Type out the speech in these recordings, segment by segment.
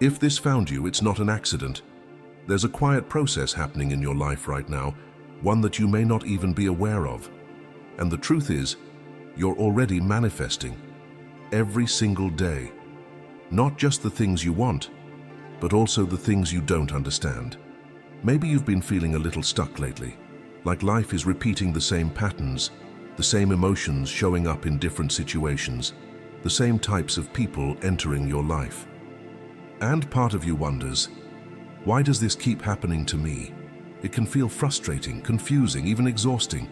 If this found you, it's not an accident. There's a quiet process happening in your life right now, one that you may not even be aware of. And the truth is, you're already manifesting every single day. Not just the things you want, but also the things you don't understand. Maybe you've been feeling a little stuck lately, like life is repeating the same patterns, the same emotions showing up in different situations, the same types of people entering your life. And part of you wonders, why does this keep happening to me? It can feel frustrating, confusing, even exhausting,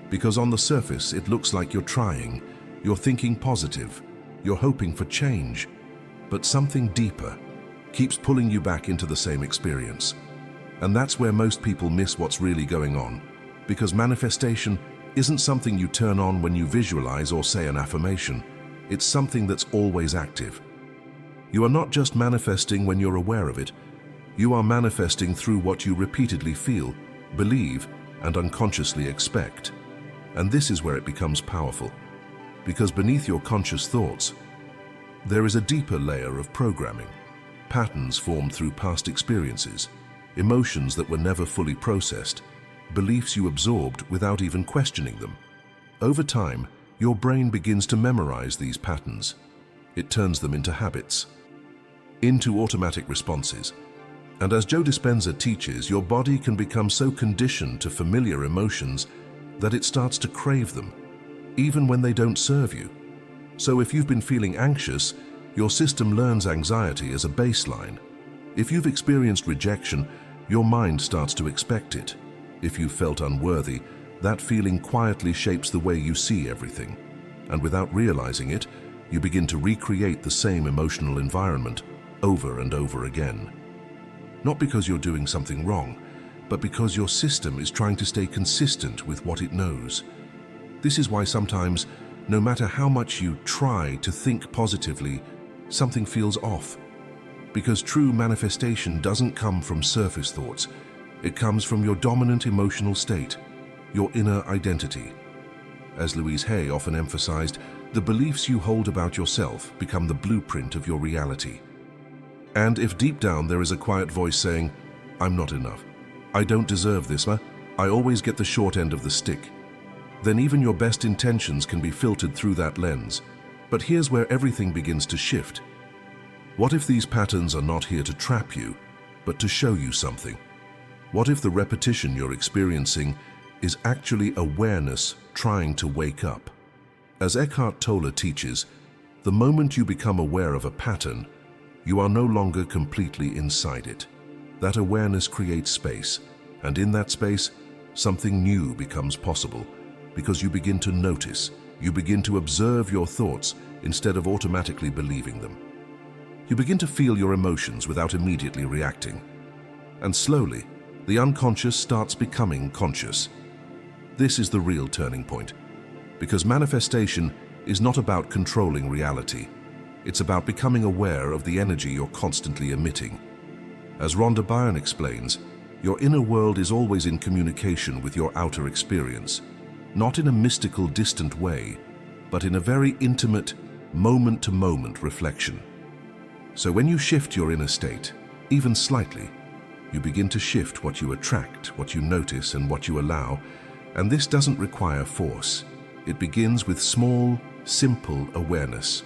because on the surface it looks like you're trying, you're thinking positive, you're hoping for change, but something deeper keeps pulling you back into the same experience. And that's where most people miss what's really going on, because manifestation isn't something you turn on when you visualize or say an affirmation. It's something that's always active. You are not just manifesting when you're aware of it. You are manifesting through what you repeatedly feel, believe, and unconsciously expect. And this is where it becomes powerful, because beneath your conscious thoughts, there is a deeper layer of programming, patterns formed through past experiences, emotions that were never fully processed, beliefs you absorbed without even questioning them. Over time, your brain begins to memorize these patterns. It turns them into habits, into automatic responses. And as Joe Dispenza teaches, your body can become so conditioned to familiar emotions that it starts to crave them, even when they don't serve you. So if you've been feeling anxious, your system learns anxiety as a baseline. If you've experienced rejection, your mind starts to expect it. If you've felt unworthy, that feeling quietly shapes the way you see everything. And without realizing it, you begin to recreate the same emotional environment over and over again. Not because you're doing something wrong, but because your system is trying to stay consistent with what it knows. This is why sometimes, no matter how much you try to think positively, something feels off. Because true manifestation doesn't come from surface thoughts. It comes from your dominant emotional state, your inner identity. As Louise Hay often emphasized, the beliefs you hold about yourself become the blueprint of your reality. And if deep down there is a quiet voice saying, "I'm not enough. I don't deserve this, I always get the short end of the stick," then even your best intentions can be filtered through that lens. But here's where everything begins to shift. What if these patterns are not here to trap you, but to show you something? What if the repetition you're experiencing is actually awareness trying to wake up? As Eckhart Tolle teaches, the moment you become aware of a pattern, you are no longer completely inside it. That awareness creates space, and in that space, something new becomes possible, because you begin to notice, you begin to observe your thoughts instead of automatically believing them. You begin to feel your emotions without immediately reacting. And slowly, the unconscious starts becoming conscious. This is the real turning point, because manifestation is not about controlling reality. It's about becoming aware of the energy you're constantly emitting. As Rhonda Byrne explains, your inner world is always in communication with your outer experience, not in a mystical, distant way, but in a very intimate, moment-to-moment reflection. So when you shift your inner state, even slightly, you begin to shift what you attract, what you notice, and what you allow. And this doesn't require force. It begins with small, simple awareness.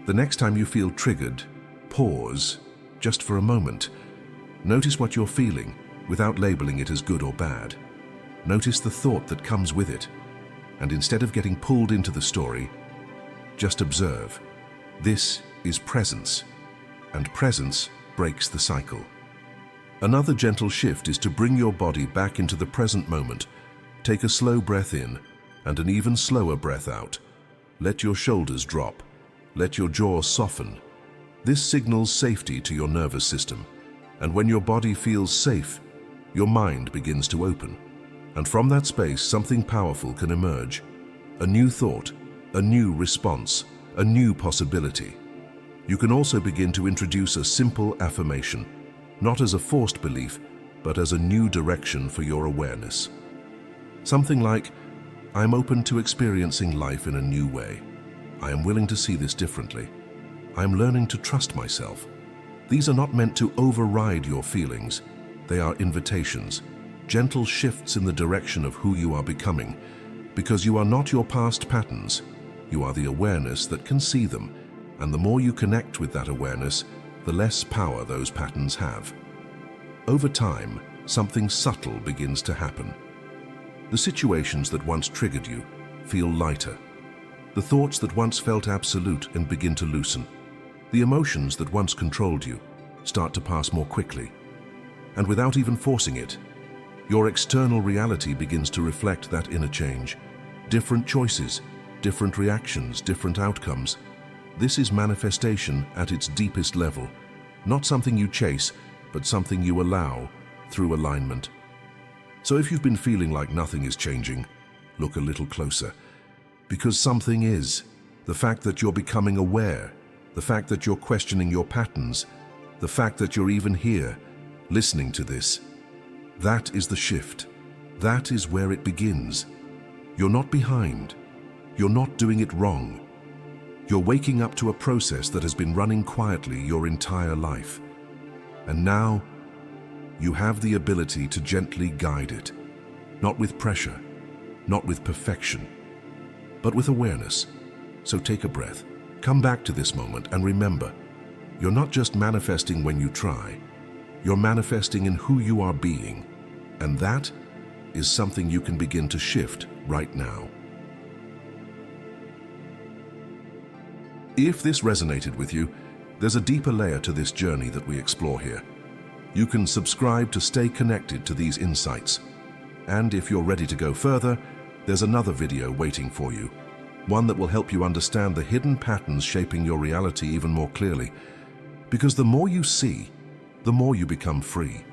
The next time you feel triggered, pause, just for a moment. Notice what you're feeling, without labeling it as good or bad. Notice the thought that comes with it. And instead of getting pulled into the story, just observe. This is presence, and presence breaks the cycle. Another gentle shift is to bring your body back into the present moment. Take a slow breath in and an even slower breath out. Let your shoulders drop. Let your jaw soften. This signals safety to your nervous system. And when your body feels safe, your mind begins to open. And from that space, something powerful can emerge. A new thought, a new response, a new possibility. You can also begin to introduce a simple affirmation, not as a forced belief, but as a new direction for your awareness. Something like, "I'm open to experiencing life in a new way. I am willing to see this differently. I am learning to trust myself." These are not meant to override your feelings. They are invitations, gentle shifts in the direction of who you are becoming, because you are not your past patterns. You are the awareness that can see them, and the more you connect with that awareness, the less power those patterns have. Over time, something subtle begins to happen. The situations that once triggered you feel lighter. The thoughts that once felt absolute and begin to loosen. The emotions that once controlled you start to pass more quickly. And without even forcing it, your external reality begins to reflect that inner change. Different choices, different reactions, different outcomes. This is manifestation at its deepest level. Not something you chase, but something you allow through alignment. So if you've been feeling like nothing is changing, look a little closer. Because something is. The fact that you're becoming aware, the fact that you're questioning your patterns, the fact that you're even here, listening to this. That is the shift. That is where it begins. You're not behind. You're not doing it wrong. You're waking up to a process that has been running quietly your entire life. And now, you have the ability to gently guide it. Not with pressure, not with perfection, but with awareness. So take a breath, come back to this moment and remember, you're not just manifesting when you try, you're manifesting in who you are being. And that is something you can begin to shift right now. If this resonated with you, there's a deeper layer to this journey that we explore here. You can subscribe to stay connected to these insights. And if you're ready to go further, there's another video waiting for you. One that will help you understand the hidden patterns shaping your reality even more clearly. Because the more you see, the more you become free.